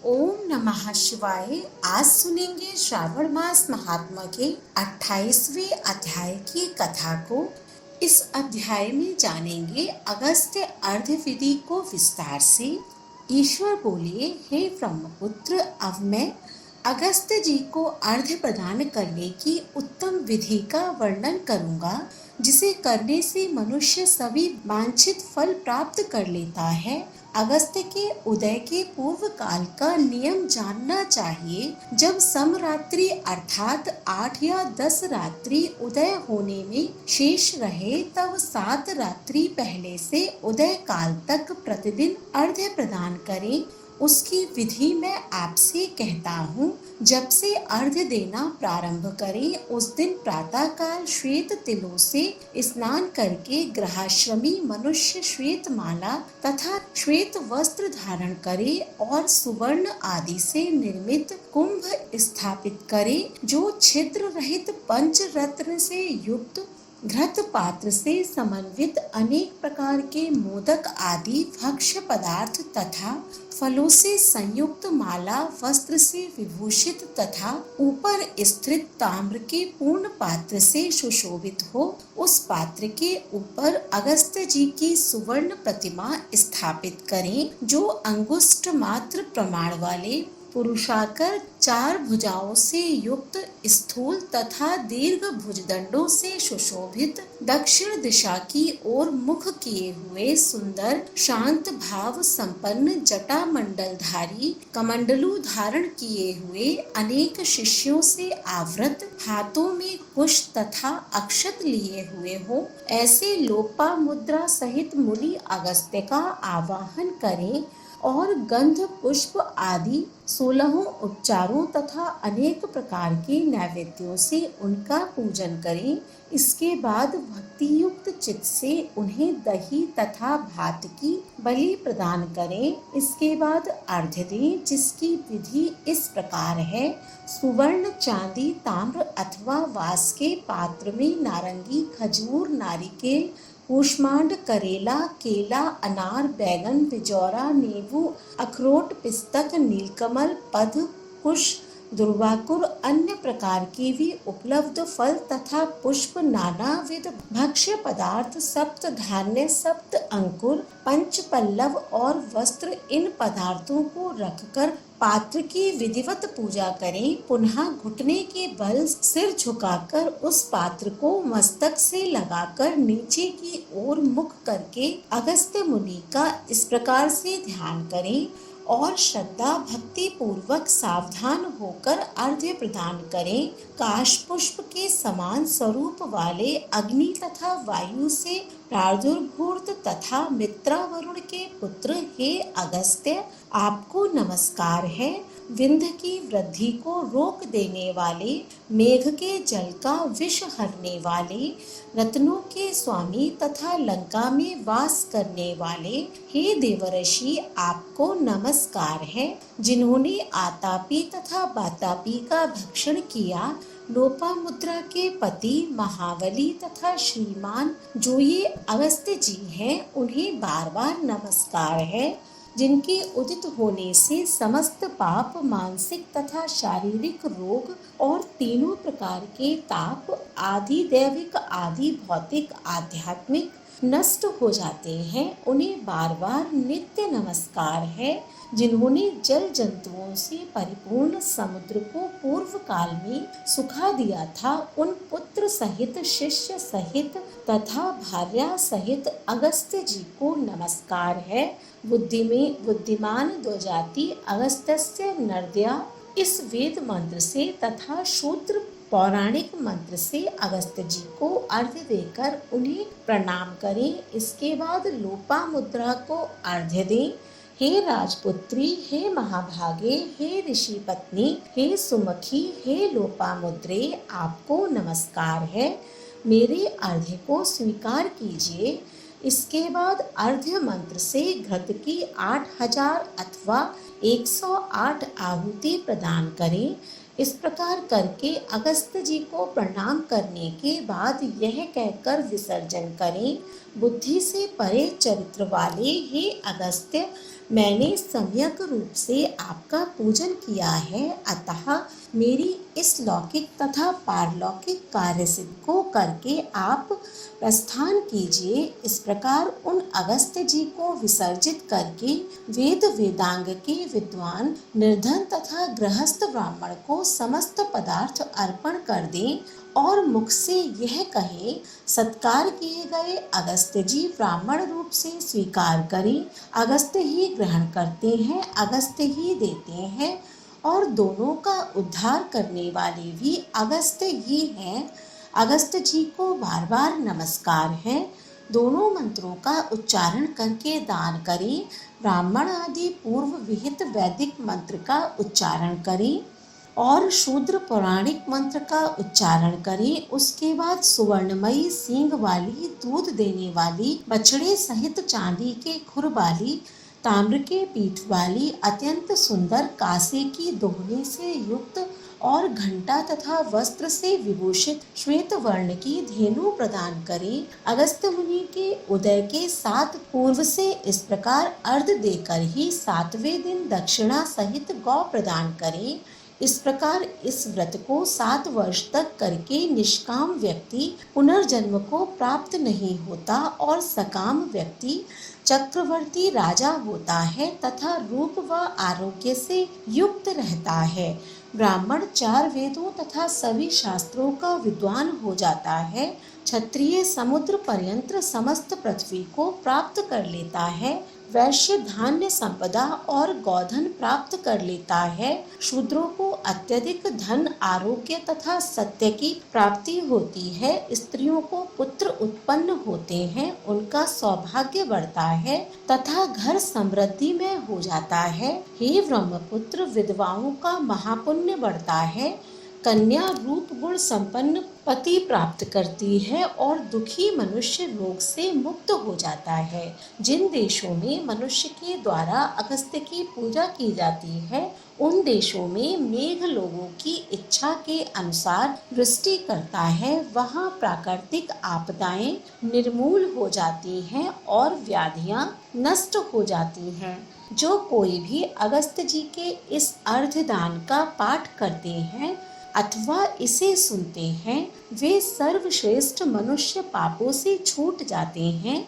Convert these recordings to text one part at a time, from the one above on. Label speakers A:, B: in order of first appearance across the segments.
A: ओम नमः शिवाय। आज सुनेंगे श्रावण मास महात्मा के 28वें अध्याय की कथा को। इस अध्याय में जानेंगे अगस्त्य अर्घ्य विधि को विस्तार से। ईश्वर बोले, हे ब्रह्मपुत्र, अब मैं अगस्त्य जी को अर्घ्य प्रदान करने की उत्तम विधि का वर्णन करूंगा, जिसे करने से मनुष्य सभी वांछित फल प्राप्त कर लेता है। अगस्त्य के उदय के पूर्व काल का नियम जानना चाहिए। जब समरात्रि अर्थात 8 या 10 रात्रि उदय होने में शेष रहे, तब 7 रात्रि पहले से उदय काल तक प्रतिदिन अर्घ्य प्रदान करें। उसकी विधि मैं आपसे कहता हूँ। जब से अर्घ्य देना प्रारंभ करें, उस दिन प्रातः काल श्वेत तिलों से स्नान करके गृहश्रमी मनुष्य श्वेत माला तथा श्वेत वस्त्र धारण करे और सुवर्ण आदि से निर्मित कुंभ स्थापित करे, जो छिद्र रहित पंचरत्न से युक्त घृत पात्र से समन्वित अनेक प्रकार के मोदक आदि भक्ष्य पदार्थ तथा फलों से संयुक्त माला वस्त्र से विभूषित तथा ऊपर स्थित ताम्र के पूर्ण पात्र से सुशोभित हो। उस पात्र के ऊपर अगस्त्य जी की सुवर्ण प्रतिमा स्थापित करें, जो अंगुष्ठ मात्र प्रमाण वाले पुरुषाकार 4 भुजाओं से युक्त स्थूल तथा दीर्घ भुजदंडों से सुशोभित दक्षिण दिशा की ओर मुख किए हुए सुंदर शांत भाव संपन्न जटा मंडलधारी कमंडलू धारण किए हुए अनेक शिष्यों से आवृत हाथों में कुश तथा अक्षत लिए हुए हो, ऐसे लोपा मुद्रा सहित मुनि अगस्त्य का आवाहन करें और गंध पुष्प आदि 16 उपचारों तथा अनेक प्रकार के नैवेद्यों से उनका पूजन करें। इसके बाद भक्ति युक्त चित्त से उन्हें दही तथा भात की बलि प्रदान करें। इसके बाद अर्घ्य दें, जिसकी विधि इस प्रकार है। सुवर्ण, चांदी, ताम्र अथवा वास के पात्र में नारंगी, खजूर, नारिकेल, कूष्मांड, करेला, केला, अनार, बैगन, बिजौरा, नींबू, अखरोट, पिस्तक, नीलकमल, पद, कुश, दुर्वाकुर, अन्य प्रकार के भी उपलब्ध फल तथा पुष्प, नानाविध भक्ष्य पदार्थ, सप्त धान्य, सप्त अंकुर, पंच पल्लव और वस्त्र, इन पदार्थों को रखकर पात्र की विधिवत पूजा करें। पुनः घुटने के बल सिर झुकाकर उस पात्र को मस्तक से लगाकर नीचे की ओर मुख करके अगस्त्य मुनि का इस प्रकार से ध्यान करें और श्रद्धा भक्ति पूर्वक सावधान होकर अर्घ्य प्रदान करें। काश पुष्प के समान स्वरूप वाले अग्नि तथा वायु से प्रादुर्भूत तथा मित्रा वरुण के पुत्र, हे अगस्त्य, आपको नमस्कार है। विंध्य की वृद्धि को रोक देने वाले, मेघ के जल का विष हरने वाले, रत्नों के स्वामी तथा लंका में वास करने वाले, हे देवर्षि, आपको नमस्कार है। जिन्होंने आतापी तथा बातापी का भक्षण किया, लोपामुद्रा के पति महाबली तथा श्रीमान जो ये अगस्त्य जी हैं, उन्हें बार बार नमस्कार है। जिनके उदित होने से समस्त पाप, मानसिक तथा शारीरिक रोग और तीनों प्रकार के ताप आदि दैविक आदि भौतिक आध्यात्मिक नष्ट हो जाते हैं, उन्हें बार बार नित्य नमस्कार है। जिन्होंने जल जंतुओं से परिपूर्ण समुद्र को पूर्व काल में सुखा दिया था, उन पुत्र सहित, शिष्य सहित तथा भार्या सहित अगस्त्य जी को नमस्कार है। बुद्धिमान द्विजाति अगस्त्यस्य नर्दया इस वेद मंत्र से तथा शूद्र पौराणिक मंत्र से अगस्त्य जी को अर्घ्य देकर उन्हें प्रणाम करें। इसके बाद लोपा मुद्रा को अर्घ्य दें। हे राजपुत्री, हे महाभागे, हे ऋषि पत्नी, हे सुमुखी, हे लोपामुद्रे, आपको नमस्कार है। मेरे अर्घ्य को स्वीकार कीजिए। इसके बाद अर्घ्य मंत्र से घृत की 8000 अथवा 108 आहुति प्रदान करें। इस प्रकार करके अगस्त्य जी को प्रणाम करने के बाद यह कहकर विसर्जन करें, बुद्धि से परे चरित्र वाले हे अगस्त्य, मैंने सम्यक रूप से आपका पूजन किया है, अतः मेरी इस लौकिक तथा पारलौकिक कार्य सिद्ध को करके आप प्रस्थान कीजिए। इस प्रकार उन अगस्त्य जी को विसर्जित करके वेद वेदांग के विद्वान निर्धन तथा गृहस्थ ब्राह्मण को समस्त पदार्थ अर्पण कर दें और मुख से यह कहे, सत्कार किए गए अगस्त्य जी ब्राह्मण रूप से स्वीकार करें। अगस्त्य ही ग्रहण करते हैं, अगस्त्य ही देते हैं और दोनों का उद्धार करने वाले भी अगस्त्य ही हैं। अगस्त्य जी को बार बार नमस्कार है। दोनों मंत्रों का उच्चारण करके दान करें। ब्राह्मण आदि पूर्व विहित वैदिक मंत्र का उच्चारण करें और शूद्र पौराणिक मंत्र का उच्चारण करें। उसके बाद सुवर्णमयी सींग वाली, दूध देने वाली, बछड़े सहित चांदी के खुर वाली, ताम्र के पीठ वाली, अत्यंत सुंदर कांसे की दोहनी से युक्त और घंटा तथा वस्त्र से विभूषित श्वेत वर्ण की धेनु प्रदान करें। अगस्त्य मुनि के उदय के 7 पूर्व से इस प्रकार अर्घ देकर ही 7वें दिन दक्षिणा सहित गौ प्रदान करें। इस प्रकार इस व्रत को 7 वर्ष तक करके निष्काम व्यक्ति पुनर्जन्म को प्राप्त नहीं होता और सकाम व्यक्ति चक्रवर्ती राजा होता है तथा रूप व आरोग्य से युक्त रहता है। ब्राह्मण 4 वेदों तथा सभी शास्त्रों का विद्वान हो जाता है। क्षत्रिय समुद्र पर्यंत समस्त पृथ्वी को प्राप्त कर लेता है। वैश्य धान्य संपदा और गोधन प्राप्त कर लेता है। शूद्रों को अत्यधिक धन, आरोग्य तथा सत्य की प्राप्ति होती है। स्त्रियों को पुत्र उत्पन्न होते हैं, उनका सौभाग्य बढ़ता है तथा घर समृद्धि में हो जाता है। हे ब्रह्मपुत्र, विधवाओं का महापुण्य बढ़ता है। कन्या रूप गुण संपन्न पति प्राप्त करती है और दुखी मनुष्य रोग से मुक्त हो जाता है। जिन देशों में मनुष्य के द्वारा अगस्त्य की पूजा की जाती है, उन देशों में मेघ लोगों की इच्छा के अनुसार वृष्टि करता है। वहाँ प्राकृतिक आपदाएं निर्मूल हो जाती हैं और व्याधियां नष्ट हो जाती हैं। जो कोई भी अगस्त्य जी के इस अर्धदान का पाठ करते हैं अथवा इसे सुनते हैं, वे सर्वश्रेष्ठ मनुष्य पापों से छूट जाते हैं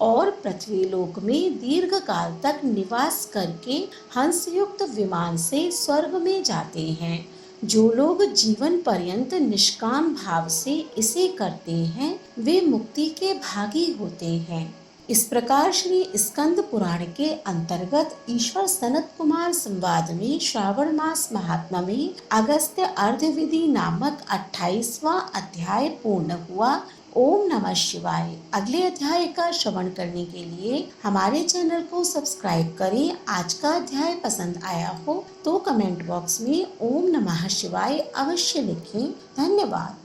A: और पृथ्वीलोक में दीर्घ काल तक निवास करके हंसयुक्त विमान से स्वर्ग में जाते हैं। जो लोग जीवन पर्यंत निष्काम भाव से इसे करते हैं, वे मुक्ति के भागी होते हैं। इस प्रकार श्री स्कंद पुराण के अंतर्गत ईश्वर सनत कुमार संवाद में श्रावण मास महात्मा में अगस्त्य अर्ध विधि नामक 28वां अध्याय पूर्ण हुआ। ओम नमः शिवाय। अगले अध्याय का श्रवण करने के लिए हमारे चैनल को सब्सक्राइब करें। आज का अध्याय पसंद आया हो तो कमेंट बॉक्स में ओम नमः शिवाय अवश्य लिखें। धन्यवाद।